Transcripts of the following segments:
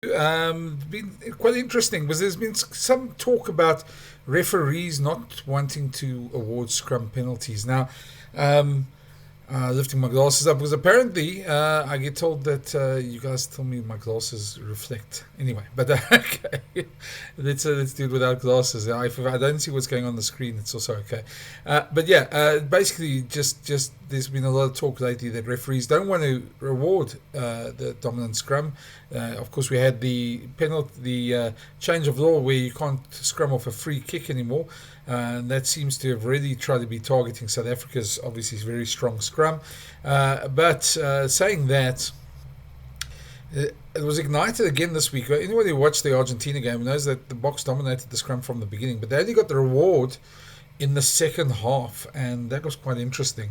Been quite interesting because there's been some talk about referees not wanting to award scrum penalties. Now, um, lifting my glasses up because apparently I get told that you guys tell me my glasses reflect. Anyway, but okay, let's do it without glasses. If I don't see what's going on the screen, it's also okay. But yeah, basically, just there's been a lot of talk lately that referees don't want to reward the dominant scrum. Of course, we had the penalty, the change of law where you can't scrum off a free kick anymore. And that seems to have really tried to be targeting South Africa's obviously very strong scrum. But saying that, it was ignited again this week. Anyone who watched the Argentina game knows that the Box dominated the scrum from the beginning, but they only got the reward in the second half, and that was quite interesting.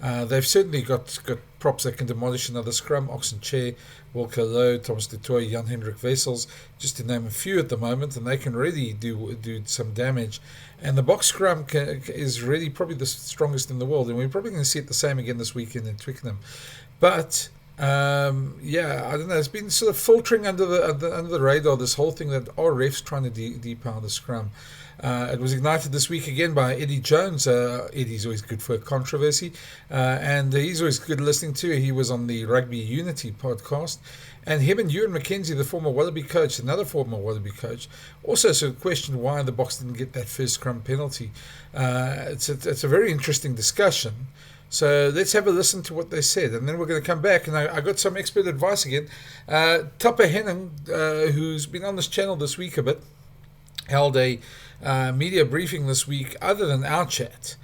They've certainly got props that can demolish another scrum. Oxen Chair, Walker Lowe, Thomas du Toit, Jan Hendrik Wessels, just to name a few at the moment, and they can really do some damage. And the box scrum is really probably the strongest in the world, and we're probably going to see it the same again this weekend in Twickenham. But yeah, I don't know. It's been sort of filtering under the radar. This whole thing that are refs trying to depower the scrum. It was ignited this week again by Eddie Jones. Eddie's always good for a controversy, and he's always good listening to. He was on the Rugby Unity podcast, and him and Ewan McKenzie, the former Wallaby coach, another former Wallaby coach, also sort of questioned why the Box didn't get that first scrum penalty. It's a very interesting discussion. So let's have a listen to what they said, and then we're going to come back. And I got some expert advice again. Tupper Henning, who's been on this channel this week a bit, held a media briefing this week other than our chat.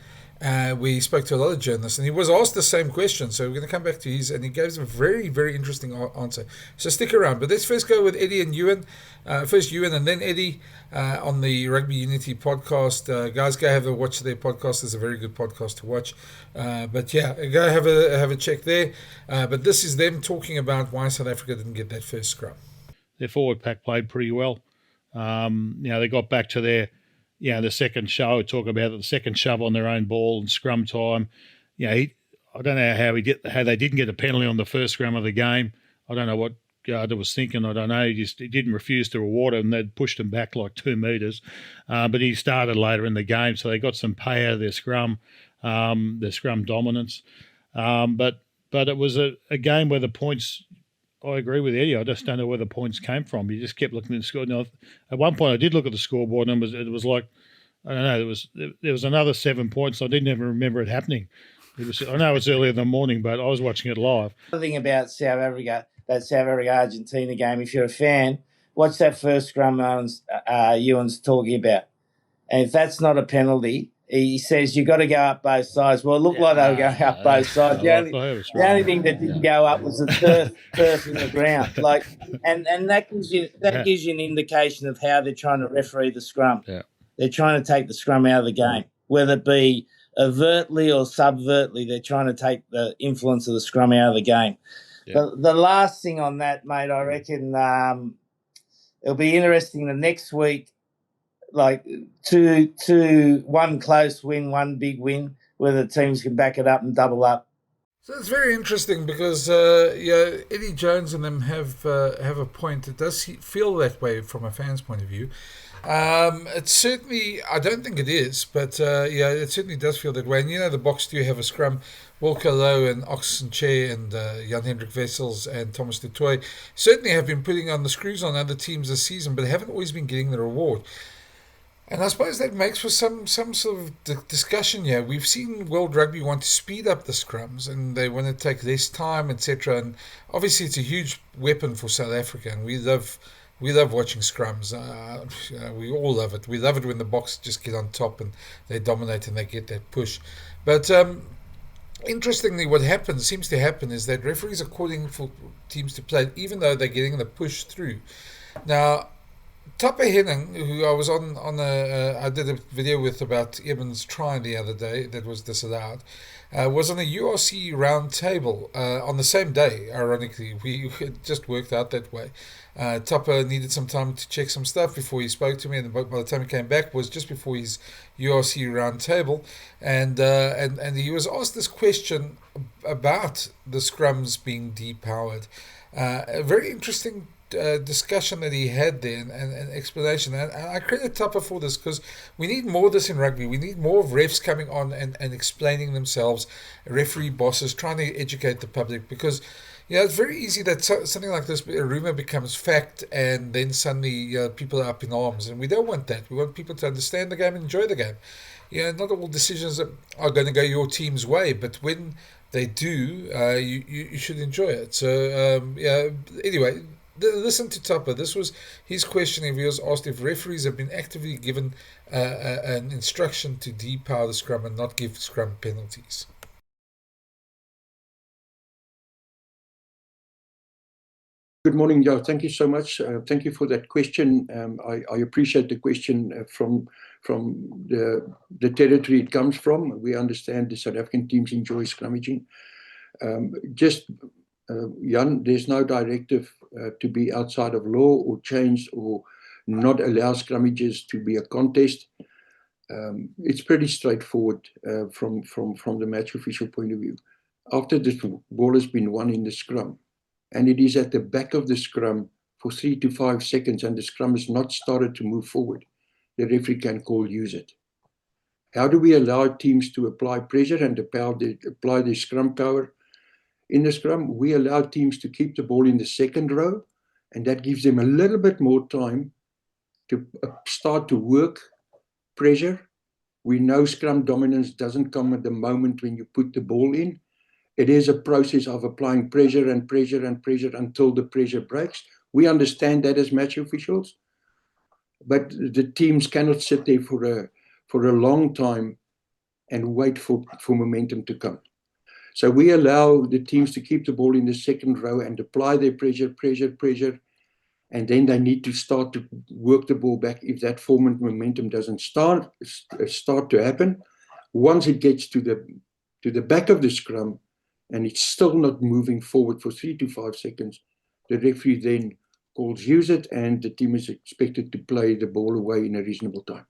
We spoke to a lot of journalists, and he was asked the same question. So we're going to come back to his, and he gave a very, very interesting answer. So stick around. But let's first go with Eddie and Ewan. First Ewan and then Eddie on the Rugby Unity podcast. Guys, go have a watch their podcast. It's a very good podcast to watch. But yeah, go have a check there. But this is them talking about why South Africa didn't get that first scrum. Their forward pack played pretty well. They got back to their the second show, talk about the second shove on their own ball and scrum time. I don't know how they didn't get a penalty on the first scrum of the game. I don't know what Gardner was thinking. I don't know. He didn't refuse to reward him. They'd pushed him back like 2 metres. But he started later in the game, so they got some pay out of their scrum dominance. But it was a game where the points, I agree with Eddie. I just don't know where the points came from. You just kept looking at the score. Now, at one point, I did look at the scoreboard, and it was like, I don't know, there was another 7 points. I didn't even remember it happening. I know it's early in the morning, but I was watching it live. The thing about South Africa, that South Africa-Argentina game, if you're a fan, watch that first scrum Ewan's talking about. And if that's not a penalty, he says you've got to go up both sides. Well, it looked like they were going up both sides. The only thing that didn't go up was the turf in the ground. And that gives you an indication of how they're trying to referee the scrum. Yeah. They're trying to take the scrum out of the game, whether it be overtly or subvertly. They're trying to take the influence of the scrum out of the game. Yeah. The last thing on that, mate, I reckon it'll be interesting the next week. Like one close win, one big win, where the teams can back it up and double up. So it's very interesting because Eddie Jones and them have a point. It does feel that way from a fan's point of view. It's certainly, I don't think it is, but it certainly does feel that way. And the Box do have a scrum. Walker Lowe and Oxen Chair and Jan Hendrik Wessels and Thomas du Toit certainly have been putting on the screws on other teams this season, but haven't always been getting the reward. And I suppose that makes for some sort of discussion here. We've seen World Rugby want to speed up the scrums and they want to take less time, etc. And obviously it's a huge weapon for South Africa, and we love watching scrums. We all love it. We love it when the Box just get on top and they dominate and they get that push. But interestingly, what seems to happen is that referees are calling for teams to play even though they're getting the push through. Now, Tupper Henning, who I was I did a video with about Eben's try the other day that was disallowed, was on a URC round table on the same day, ironically. It just worked out that way. Tupper needed some time to check some stuff before he spoke to me, and by the time he came back was just before his URC round table, and he was asked this question about the scrums being depowered. A very interesting discussion that he had there and explanation. And I credit Tupper for this because we need more of this in rugby. We need more of refs coming on and explaining themselves, referee bosses trying to educate the public because. Yeah, it's very easy that something like this, a rumor becomes fact, and then suddenly people are up in arms, and we don't want that. We want people to understand the game and enjoy the game. Yeah, not all decisions are going to go your team's way, but when they do, you should enjoy it. So yeah. Anyway, listen to Tupper. This was his question. He was asked if referees have been actively given an instruction to depower the scrum and not give scrum penalties. Good morning, Joe. Thank you so much. Thank you for that question. I appreciate the question from the territory it comes from. We understand the South African teams enjoy scrummaging. Jan, there's no directive to be outside of law or changed or not allow scrummages to be a contest. It's pretty straightforward from the match official point of view. After the ball has been won in the scrum, and it is at the back of the scrum for 3 to 5 seconds, and the scrum has not started to move forward, the referee can call use it. How do we allow teams to apply pressure and apply the scrum power in the scrum? We allow teams to keep the ball in the second row, and that gives them a little bit more time to start to work pressure. We know scrum dominance doesn't come at the moment when you put the ball in. It is a process of applying pressure and pressure and pressure until the pressure breaks. We understand that as match officials, but the teams cannot sit there for a long time and wait for momentum to come. So we allow the teams to keep the ball in the second row and apply their pressure, and then they need to start to work the ball back if that forward momentum doesn't start to happen. Once it gets to the back of the scrum, and it's still not moving forward for 3 to 5 seconds, the referee then calls use it, and the team is expected to play the ball away in a reasonable time.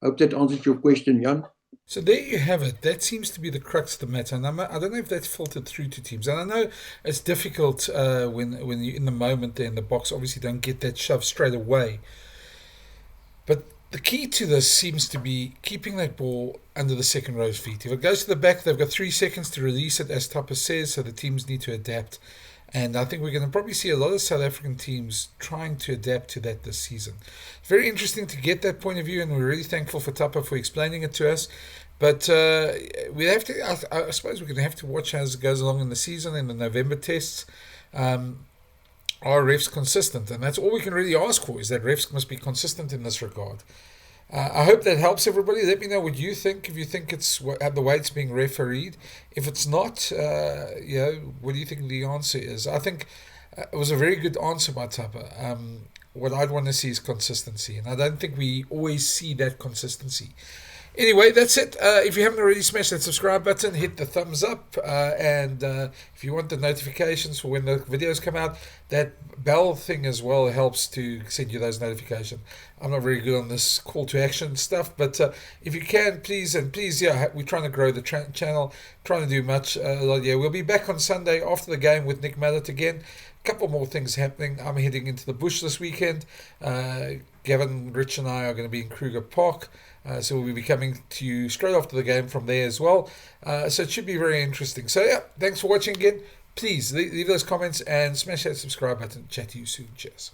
Hope that answers your question, Jan. So there you have it. That seems to be the crux of the matter. And I don't know if that's filtered through to teams. And I know it's difficult when you're in the moment there in the box, obviously don't get that shove straight away. But the key to this seems to be keeping that ball under the second row's feet. If it goes to the back, they've got 3 seconds to release it, as Tupper says, so the teams need to adapt. And I think we're going to probably see a lot of South African teams trying to adapt to that this season. It's very interesting to get that point of view, and we're really thankful for Tupper for explaining it to us. But we have to. I suppose we're going to have to watch as it goes along in the season, in the November tests. Are refs consistent? And that's all we can really ask for, is that refs must be consistent in this regard. I hope that helps everybody. Let me know what you think. If you think it's the way it's being refereed. If it's not, what do you think the answer is? I think it was a very good answer by Tupper. What I'd want to see is consistency. And I don't think we always see that consistency. Anyway, that's it. If you haven't already, smash that subscribe button, hit the thumbs up, and if you want the notifications for when the videos come out, that bell thing as well helps to send you those notifications. I'm not very good on this call to action stuff, but if you can, please, we're trying to grow the channel, trying to do much. We'll be back on Sunday after the game with Nick Mallet again. A couple more things happening. I'm heading into the bush this weekend. Gavin, Rich, and I are going to be in Kruger Park. So we'll be coming to you straight after the game from there as well. So it should be very interesting. So yeah, thanks for watching again. Please leave those comments and smash that subscribe button. Chat to you soon. Cheers.